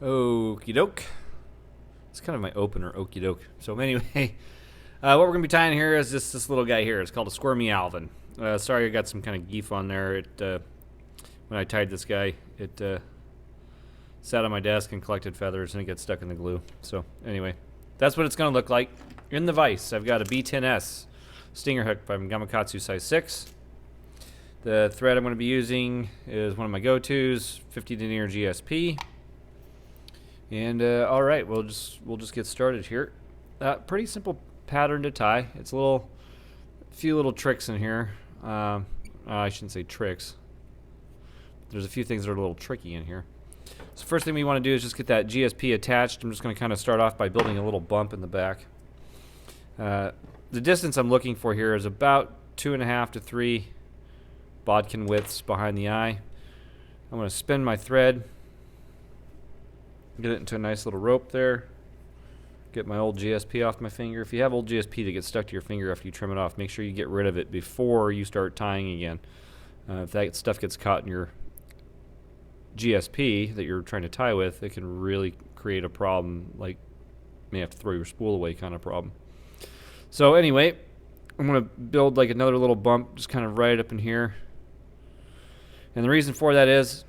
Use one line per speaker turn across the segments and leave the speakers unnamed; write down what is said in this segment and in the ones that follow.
Okie doke. It's kind of my opener, okie doke. So anyway, what we're going to be tying here is this little guy here. It's called a Squirmy Alvin. Sorry I got some kind of geef on there. When I tied this guy, it sat on my desk and collected feathers and it gets stuck in the glue. So anyway, that's what it's going to look like. In the vise, I've got a B10S stinger hook from Gamakatsu size 6. The thread I'm going to be using is one of my go-tos, 50 denier GSP. And all right, we'll just get started here. Pretty simple pattern to tie. It's a few little tricks in here. I shouldn't say tricks. There's a few things that are a little tricky in here. So first thing we want to do is just get that GSP attached. I'm just going to kind of start off by building a little bump in the back. The distance I'm looking for here is about 2.5 to 3 bodkin widths behind the eye. I'm going to spin my thread, get it into a nice little rope there, get my old GSP off my finger. If you have old GSP that gets stuck to your finger after you trim it off, make sure you get rid of it before you start tying again. If that stuff gets caught in your GSP that you're trying to tie with, it can really create a problem, like you may have to throw your spool away kind of problem. So anyway, I'm going to build like another little bump just kind of right up in here. And the reason for that is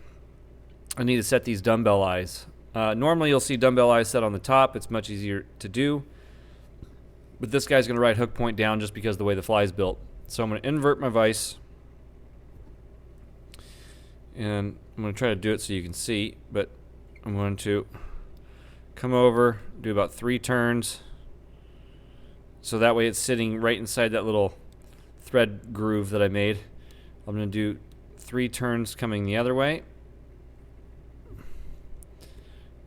I need to set these dumbbell eyes. Normally you'll see dumbbell eyes set on the top. It's much easier to do. But this guy's going to ride hook point down just because of the way the fly is built. So I'm going to invert my vise. And I'm going to try to do it so you can see. But I'm going to come over, do about 3 turns. So that way it's sitting right inside that little thread groove that I made. I'm going to do 3 turns coming the other way.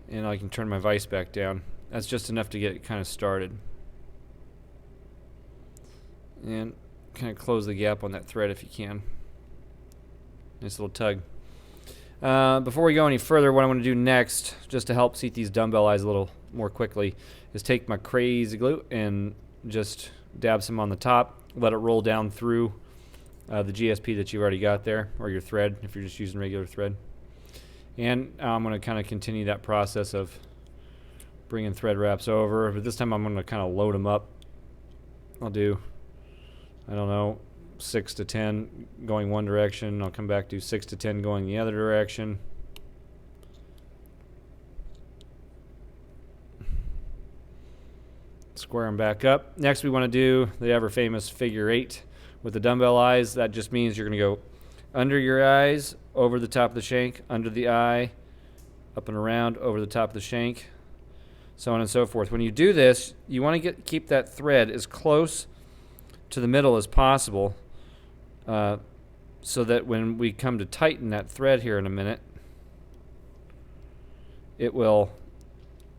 And I can turn my vise back down. That's just enough to get it kind of started. And kind of close the gap on that thread if you can. Nice little tug. Before we go any further, what I want to do next, just to help seat these dumbbell eyes a little more quickly, is take my crazy glue and just dab some on the top. Let it roll down through the GSP that you've already got there, or your thread if you're just using regular thread. And I'm going to kind of continue that process of bringing thread wraps over, but this time I'm going to kind of load them up. I'll do, I don't know, 6 to 10 going one direction. I'll come back to 6 to 10 going the other direction. Square them back up. Next we want to do the ever famous figure 8 with the dumbbell eyes. That just means you're going to go under your eyes, over the top of the shank, under the eye, up and around, over the top of the shank, so on and so forth. When you do this, you want to keep that thread as close to the middle as possible, so that when we come to tighten that thread here in a minute, it will,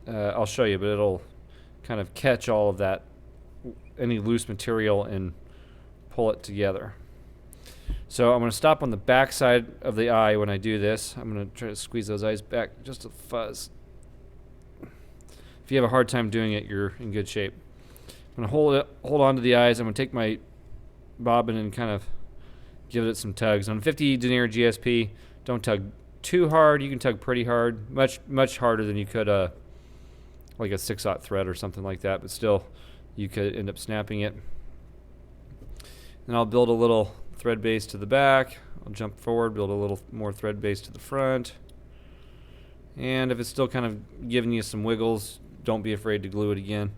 I'll show you, but it'll kind of catch all of that, any loose material, and pull it together. So I'm going to stop on the back side of the eye when I do this. I'm going to try to squeeze those eyes back just a fuzz. If you have a hard time doing it, you're in good shape. I'm going to hold on to the eyes. I'm going to take my bobbin and kind of give it some tugs. On 50 denier GSP, don't tug too hard. You can tug pretty hard, much harder than you could like a 6/0 thread or something like that, but still you could end up snapping it. And I'll build a little thread base to the back. I'll jump forward, build a little more thread base to the front. And if it's still kind of giving you some wiggles, don't be afraid to glue it again.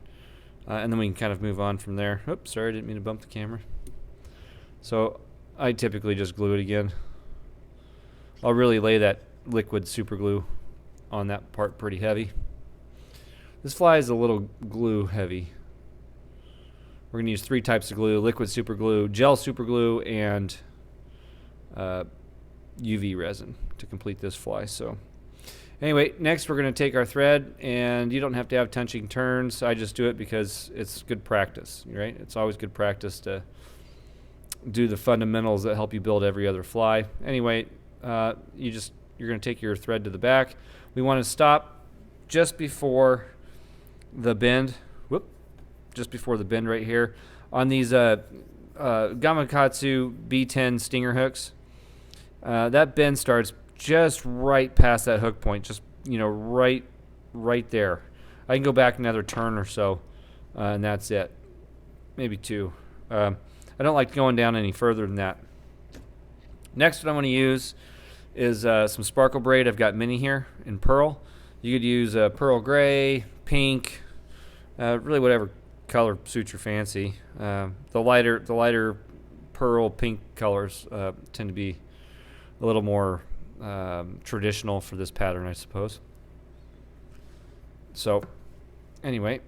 And then we can kind of move on from there. Oops, sorry, I didn't mean to bump the camera. So I typically just glue it again. I'll really lay that liquid super glue on that part pretty heavy. This fly is a little glue heavy. We're going to use 3 types of glue: liquid super glue, gel super glue, and UV resin to complete this fly. So anyway, next we're going to take our thread, and you don't have to have touching turns. I just do it because it's good practice, right? It's always good practice to do the fundamentals that help you build every other fly. Anyway, you're going to take your thread to the back. We want to stop just before the bend. Just before the bend right here on these Gamakatsu B10 stinger hooks. That bend starts just right past that hook point, just right right there. I can go back another turn or so, and that's it. Maybe 2. I don't like going down any further than that. Next, what I'm going to use is some sparkle braid. I've got mini here in pearl. You could use pearl gray, pink, really whatever color suits your fancy. The lighter pearl pink colors tend to be a little more traditional for this pattern, I suppose. So anyway,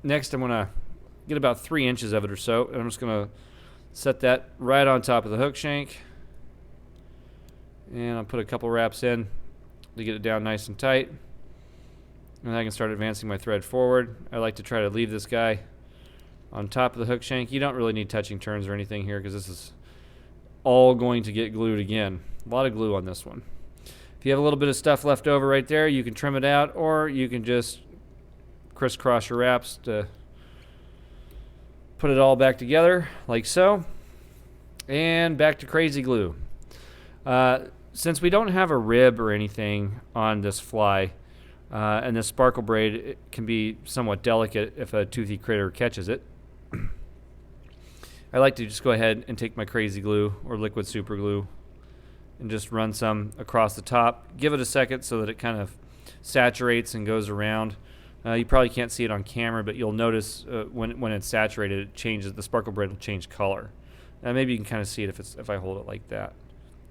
next I'm going to get about 3 inches of it or so, and I'm just going to set that right on top of the hook shank, and I'll put a couple wraps in to get it down nice and tight, and I can start advancing my thread forward. I like to try to leave this guy on top of the hook shank. You don't really need touching turns or anything here because this is all going to get glued again. A lot of glue on this one. If you have a little bit of stuff left over right there, you can trim it out, or you can just crisscross your wraps to put it all back together like so, and back to crazy glue. Since we don't have a rib or anything on this fly, and this sparkle braid, it can be somewhat delicate if a toothy critter catches it. I like to just go ahead and take my crazy glue or liquid super glue and just run some across the top. Give it a second so that it kind of saturates and goes around. You probably can't see it on camera, but you'll notice when it's saturated, it changes. The sparkle braid will change color. Maybe you can kind of see it if I hold it like that.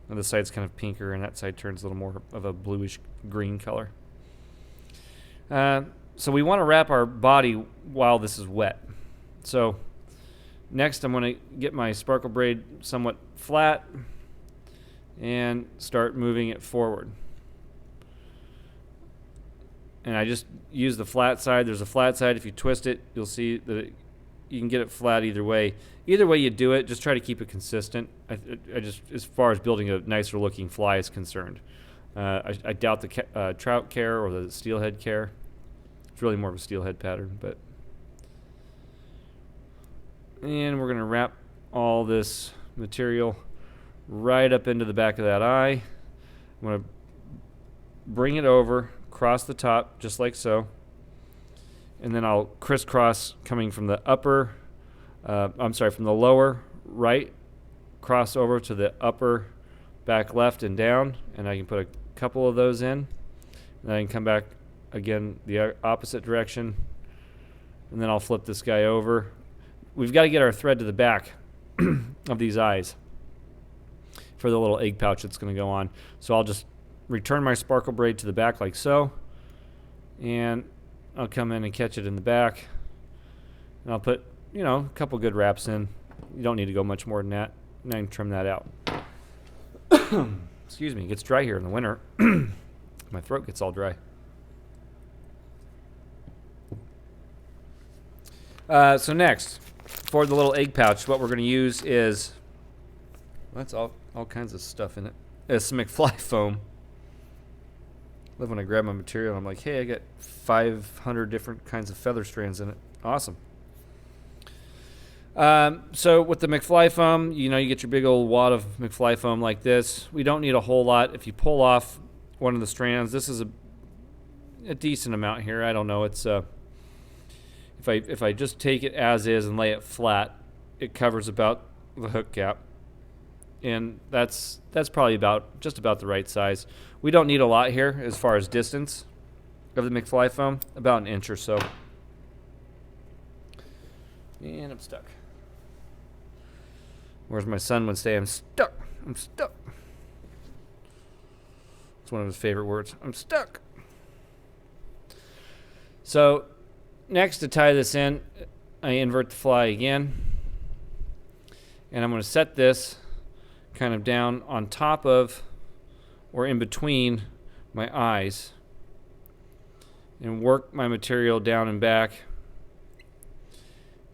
And the side's kind of pinker, and that side turns a little more of a bluish green color. So we want to wrap our body while this is wet. So next I'm going to get my sparkle braid somewhat flat and start moving it forward. And I just use the flat side. There's a flat side. If you twist it, you'll see that you can get it flat either way. Either way you do it, just try to keep it consistent. I just, as far as building a nicer looking fly is concerned. I doubt the trout care or the steelhead care. It's really more of a steelhead pattern, but. And we're going to wrap all this material right up into the back of that eye. I'm going to bring it over, cross the top, just like so. And then I'll crisscross coming from the from the lower right, cross over to the upper back left and down. And I can put a couple of those in. And I can come back again the opposite direction. And then I'll flip this guy over. We've got to get our thread to the back of these eyes for the little egg pouch that's going to go on. So I'll just return my sparkle braid to the back like so, and I'll come in and catch it in the back, and I'll put, a couple good wraps in. You don't need to go much more than that, and I can trim that out. Excuse me, it gets dry here in the winter. My throat gets all dry. So next, for the little egg pouch, what we're going to use is, that's all kinds of stuff in it. It's some McFly Foam. I love when I grab my material and I'm like, hey, I got 500 different kinds of feather strands in it. Awesome. So with the McFly Foam, you get your big old wad of McFly Foam like this. We don't need a whole lot. If you pull off one of the strands, this is a decent amount here. I don't know. It's if I just take it as is and lay it flat, it covers about the hook gap. And that's probably just about the right size. We don't need a lot here as far as distance of the McFly Foam, about an inch or so. And I'm stuck. Whereas my son would say, I'm stuck. I'm stuck. It's one of his favorite words. I'm stuck. So next, to tie this in, I invert the fly again. And I'm going to set this kind of down on top of or in between my eyes and work my material down and back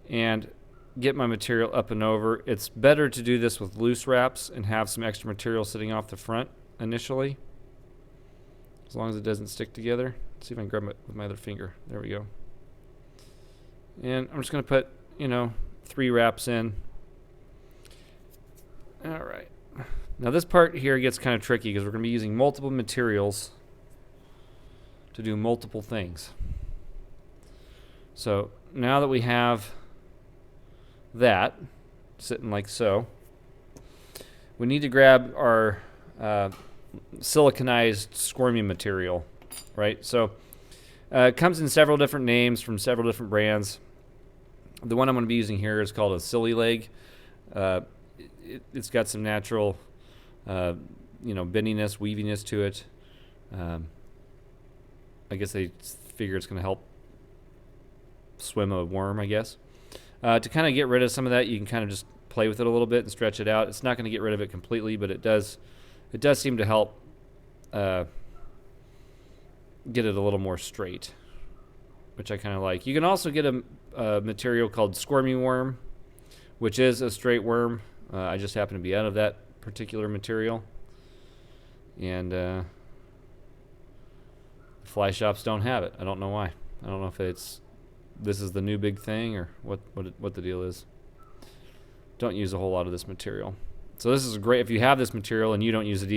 and get my material up and over. It's better to do this with loose wraps and have some extra material sitting off the front initially, as long as it doesn't stick together. Let's see if I can grab it with my other finger. There we go. And I'm just going to put 3 wraps in. All right. Now this part here gets kind of tricky because we're going to be using multiple materials to do multiple things. So now that we have that sitting like so, we need to grab our siliconized squirmy material, right? So it comes in several different names from several different brands. The one I'm going to be using here is called a silly leg. It's got some natural, bendiness, weaviness to it. I guess they figure it's going to help swim a worm, I guess. To kind of get rid of some of that, you can kind of just play with it a little bit and stretch it out. It's not going to get rid of it completely, but it does seem to help get it a little more straight, which I kind of like. You can also get a material called Squirmy worm, which is a straight worm. I just happen to be out of that particular material. And fly shops don't have it. I don't know why. I don't know if this is the new big thing or what the deal is. Don't use a whole lot of this material. So this is great if you have this material and you don't use it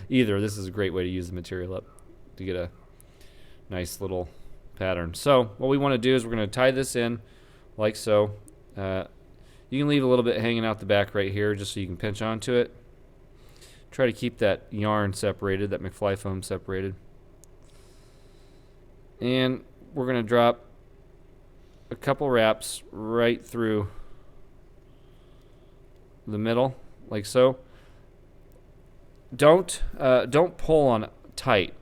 either. This is a great way to use the material up to get a nice little pattern. So what we want to do is we're going to tie this in like so. You can leave a little bit hanging out the back right here just so you can pinch onto it. Try to keep that yarn separated, that McFly Foam separated. And we're going to drop a couple wraps right through the middle, like so. Don't pull on tight,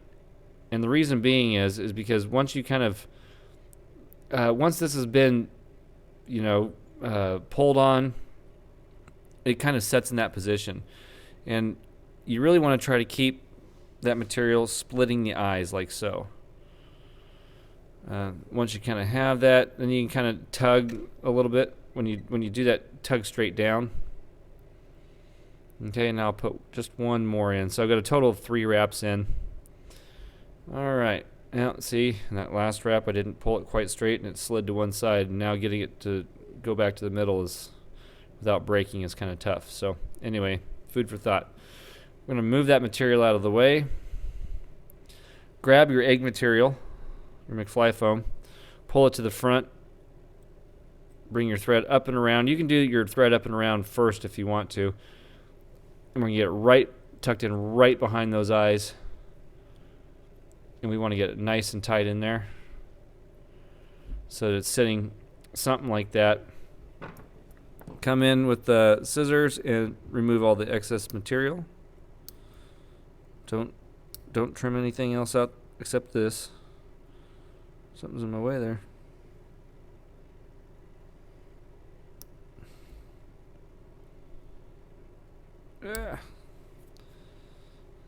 and the reason being is because once you kind of once this has been pulled on, it kind of sets in that position, and you really want to try to keep that material splitting the eyes like so. Once you kind of have that, then you can kind of tug a little bit. When you do that, tug straight down. Okay, now I'll put just one more in. So I've got a total of 3 wraps in. All right. Now, see, in that last wrap, I didn't pull it quite straight, and it slid to one side. And now getting it to go back to the middle without breaking is kind of tough. So anyway, food for thought. We're going to move that material out of the way. Grab your egg material, your McFly Foam, pull it to the front, bring your thread up and around. You can do your thread up and around first if you want to. And we're going to get it right tucked in right behind those eyes. And we want to get it nice and tight in there so that it's sitting something like that. Come in with the scissors and remove all the excess material. Don't trim anything else out except this. Something's in my way there. Yeah.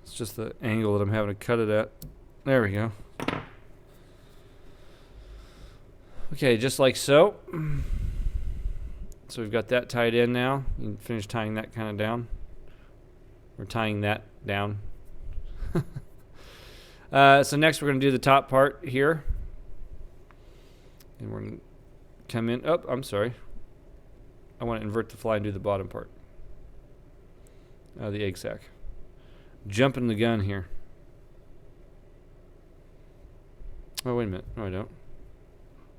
It's just the angle that I'm having to cut it at. There we go. Okay, just like so. So we've got that tied in now. You can finish tying that kind of down. We're tying that down. So next we're going to do the top part here. And we're going to come in. Oh, I'm sorry. I want to invert the fly and do the bottom part. The egg sac. Jumping the gun here. Oh, wait a minute. No, I don't.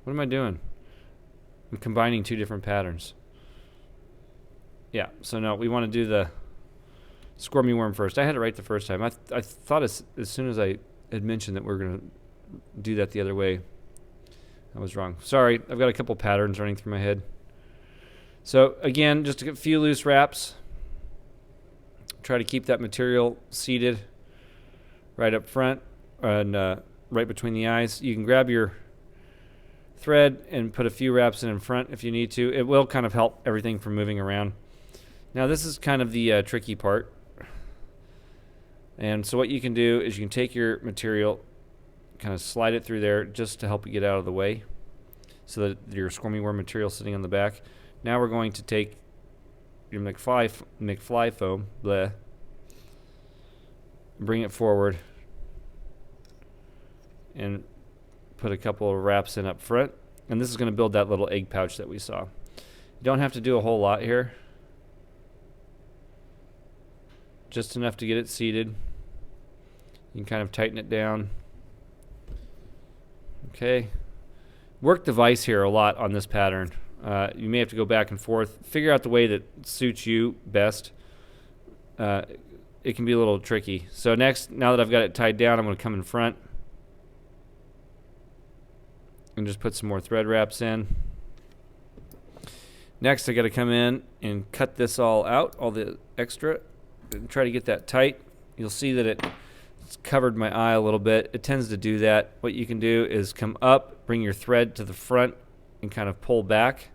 What am I doing? I'm combining 2 different patterns. Yeah, so no, we want to do the squirmy worm first. I had it right the first time. I thought as soon as I had mentioned that we were going to do that the other way, I was wrong. Sorry, I've got a couple patterns running through my head. So again, just a few loose wraps. Try to keep that material seated right up front and right between the eyes. You can grab your thread and put a few wraps in front if you need to. It will kind of help everything from moving around. Now this is kind of the tricky part. And so what you can do is you can take your material, kind of slide it through there just to help you get out of the way so that your squirmy worm material is sitting on the back. Now we're going to take your McFly Foam, bring it forward and put a couple of wraps in up front. And this is going to build that little egg pouch that we saw. You don't have to do a whole lot here. Just enough to get it seated. You can kind of tighten it down. Okay. Work the vise here a lot on this pattern. You may have to go back and forth. Figure out the way that suits you best. It can be a little tricky. So next, now that I've got it tied down, I'm going to come in front and just put some more thread wraps in. Next, I got to come in and cut this all out, all the extra, and try to get that tight. You'll see that it's covered my eye a little bit. It tends to do that. What you can do is come up, bring your thread to the front, and kind of pull back,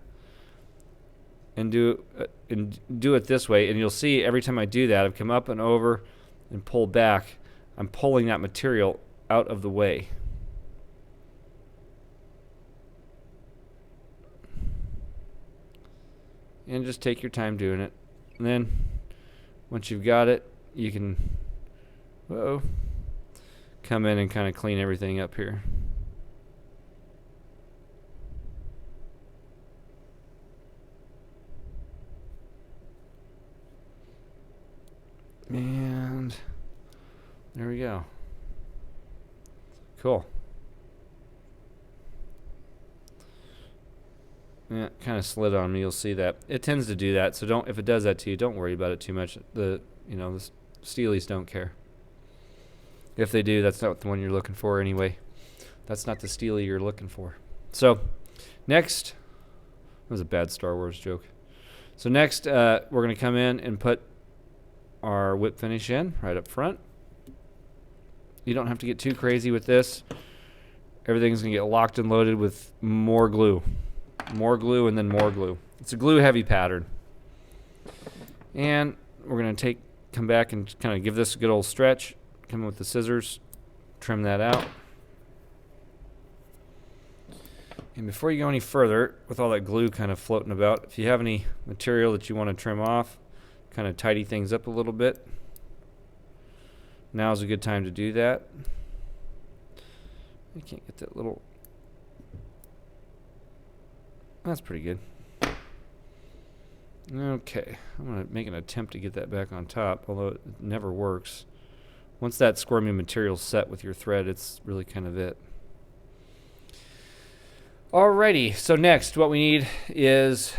and do it this way. And you'll see every time I do that, I've come up and over and pull back. I'm pulling that material out of the way. And just take your time doing it. And then once you've got it, you can come in and kind of clean everything up here. And there we go. Cool. Yeah, it kind of slid on me. You'll see that. It tends to do that. So if it does that to you, don't worry about it too much. The steelies don't care. If they do, that's not the one you're looking for anyway. That's not the steely you're looking for. So next, that was a bad Star Wars joke. So next, we're going to come in and put our whip finish in right up front. You don't have to get too crazy with this. Everything's going to get locked and loaded with more glue. More glue and then more glue. It's a glue heavy pattern. And we're going to come back and kind of give this a good old stretch. Come in with the scissors, trim that out. And before you go any further, with all that glue kind of floating about, if you have any material that you want to trim off, kind of tidy things up a little bit, now's a good time to do that. I can't get that little... That's pretty good. Okay, I'm going to make an attempt to get that back on top, although it never works. Once that squirmy material's set with your thread, it's really kind of it. Alrighty, so next what we need is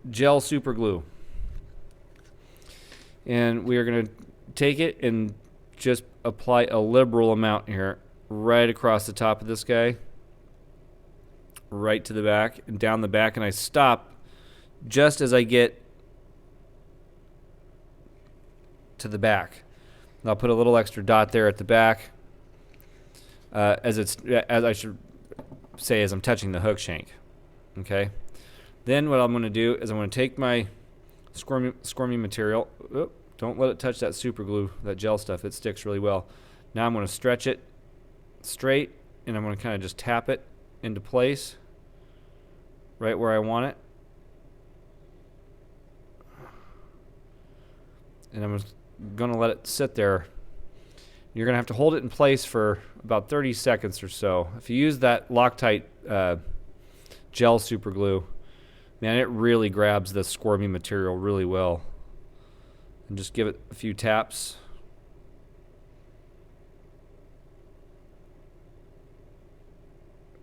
gel super glue. And we are going to take it and just apply a liberal amount here, right across the top of this guy, right to the back and down the back, and I stop just as I get to the back. And I'll put a little extra dot there at the back, as I should say, as I'm touching the hook shank. Okay. Then what I'm going to do is I'm going to take my squirmy material. Don't let it touch that super glue, that gel stuff. It sticks really well. Now I'm going to stretch it straight, and I'm going to kind of just tap it into place right where I want it. And I'm going to let it sit there. You're going to have to hold it in place for about 30 seconds or so. If you use that Loctite gel super glue, man, it really grabs the squirmy material really well. And just give it a few taps.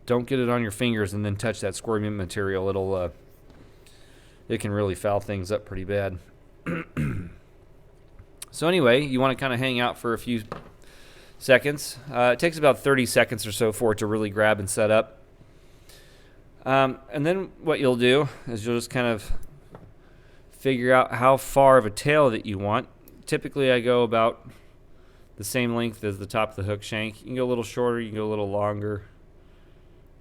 Don't get it on your fingers and then touch that squirmy material. It can really foul things up pretty bad. So anyway, you want to kind of hang out for a few seconds. It takes about 30 seconds or so for it to really grab and set up. And then what you'll do is you'll just kind of figure out how far of a tail that you want. Typically I go about the same length as the top of the hook shank. You can go a little shorter, you can go a little longer.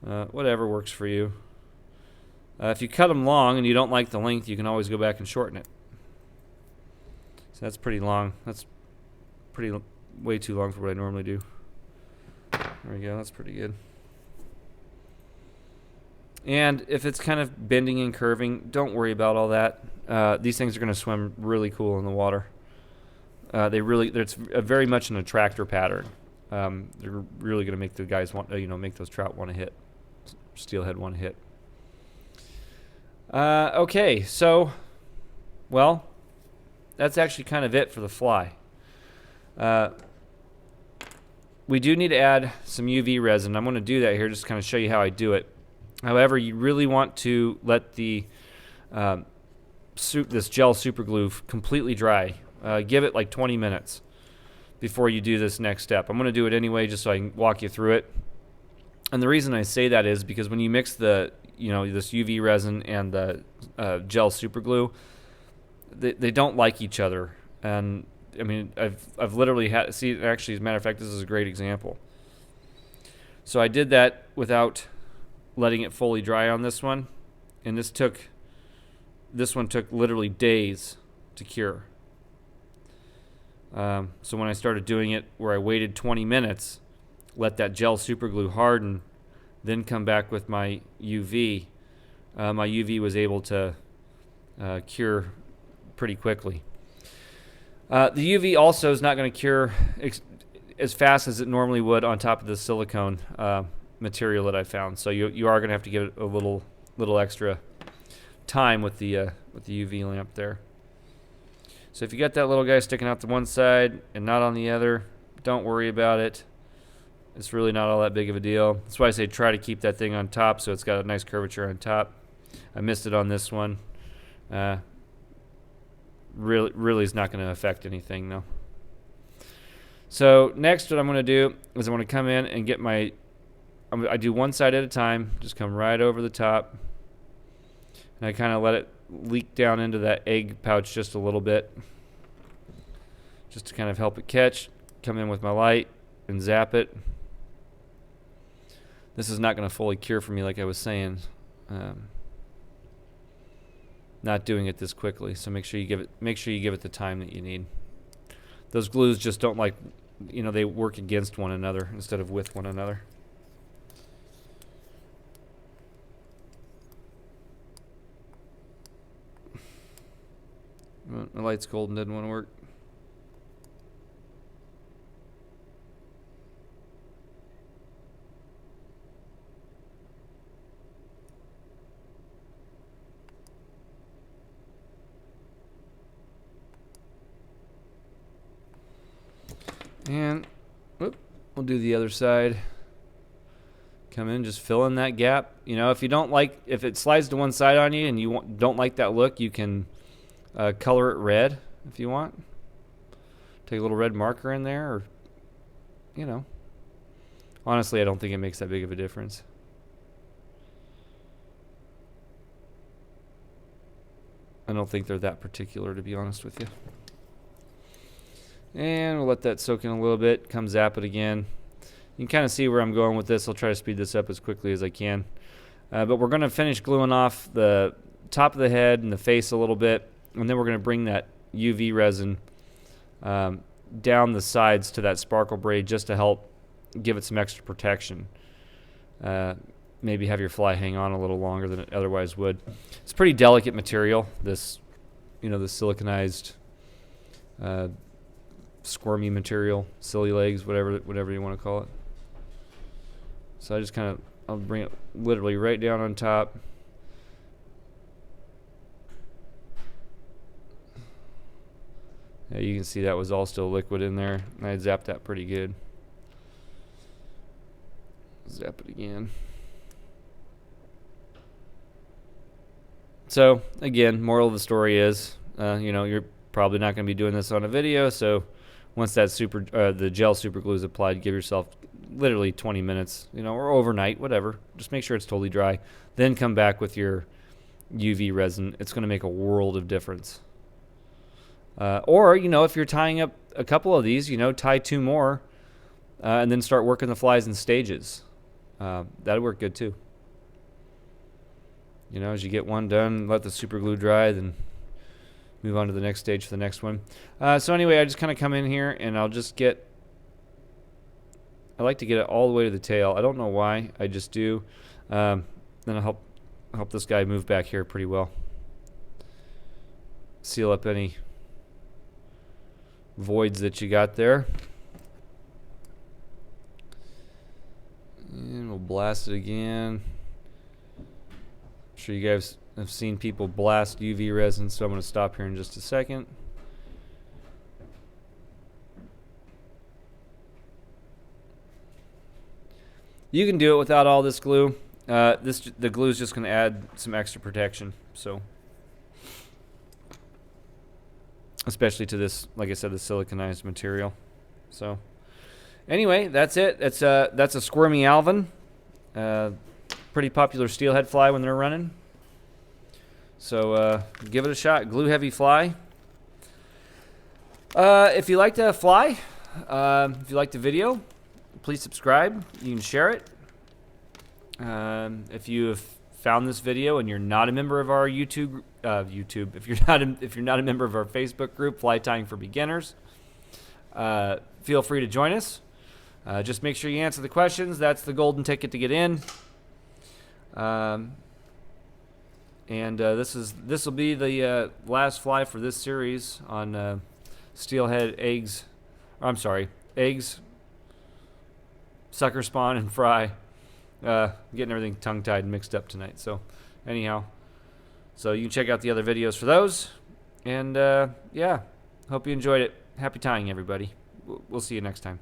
Whatever works for you. If you cut them long and you don't like the length, you can always go back and shorten it. So that's pretty long. That's way too long for what I normally do. There we go. That's pretty good. And if it's kind of bending and curving, don't worry about all that. These things are going to swim really cool in the water. It's very much an attractor pattern. They're really going to make the guys make those trout want to hit, steelhead want to hit. Okay, so, well, that's actually kind of it for the fly. we do need to add some UV resin. I'm going to do that here just to kind of show you how I do it. However, you really want to let the this gel super glue completely dry. Give it like 20 minutes before you do this next step. I'm going to do it anyway just so I can walk you through it. And the reason I say that is because when you mix the this UV resin and the gel super glue, they don't like each other. And I mean, I've literally had, see, actually, as a matter of fact, this is a great example. So I did that without letting it fully dry on this one, and this one took literally days to cure. So when I started doing it where I waited 20 minutes, let that gel super glue harden, then come back with my UV, my UV was able to cure pretty quickly. The UV also is not going to cure as fast as it normally would on top of the silicone material that I found. So you are going to have to give it a little extra time with the UV lamp there. So if you got that little guy sticking out to one side and not on the other, don't worry about it. It's really not all that big of a deal. That's why I say try to keep that thing on top so it's got a nice curvature on top. I missed it on this one. Really is not going to affect anything, though. So next what I'm going to do is I'm going to come in and get I do one side at a time, just come right over the top, and I kind of let it leak down into that egg pouch just a little bit, just to kind of help it catch. Come in with my light and zap it. This is not going to fully cure for me, like I was saying. Not doing it this quickly, so make sure you give it the time that you need. Those glues just don't like, they work against one another instead of with one another. The light's cold and didn't want to work. And we'll do the other side. Come in, just fill in that gap. If it slides to one side on you and you don't like that look, you can color it red if you want. Take a little red marker in there, or honestly, I don't think it makes that big of a difference. I don't think they're that particular, to be honest with you. And we'll let that soak in a little bit. Come zap it again. You can kind of see where I'm going with this. I'll try to speed this up as quickly as I can. But we're going to finish gluing off the top of the head and the face a little bit. And then we're going to bring that UV resin down the sides to that sparkle braid just to help give it some extra protection. Maybe have your fly hang on a little longer than it otherwise would. It's pretty delicate material, this, the siliconized squirmy material, silly legs, whatever you want to call it. So I just I'll bring it literally right down on top. Yeah, you can see that was all still liquid in there. And I zapped that pretty good. Zap it again. So again, moral of the story is, you're probably not going to be doing this on a video, so once that the gel super glue is applied, give yourself literally 20 minutes, or overnight, whatever. Just make sure it's totally dry. Then come back with your UV resin. It's going to make a world of difference. Or, if you're tying up a couple of these, tie 2 more, and then start working the flies in stages. That'd work good too. As you get one done, let the super glue dry, then move on to the next stage for the next one. So anyway, I just kind of come in here and I like to get it all the way to the tail. I don't know why, I just do. Then I'll help this guy move back here pretty well. Seal up any voids that you got there. And we'll blast it again. I'm sure you guys have seen people blast UV resin, so I'm going to stop here in just a second. You can do it without all this glue. The glue is just going to add some extra protection. So, especially to this, like I said, the siliconized material. So, anyway, that's it. That's a Squirmy Alvin. Pretty popular steelhead fly when they're running. So give it a shot. Glue heavy fly. If you like the fly, if you like the video, please subscribe. You can share it. If you have found this video and you're not a member of our if you're not a member of our Facebook group, Fly Tying for Beginners, feel free to join us. Just make sure you answer the questions. That's the golden ticket to get in. This will be the last fly for this series on steelhead eggs. Eggs, sucker spawn, and fry. Getting everything tongue-tied and mixed up tonight. So, anyhow, so you can check out the other videos for those. And yeah, hope you enjoyed it. Happy tying, everybody. We'll see you next time.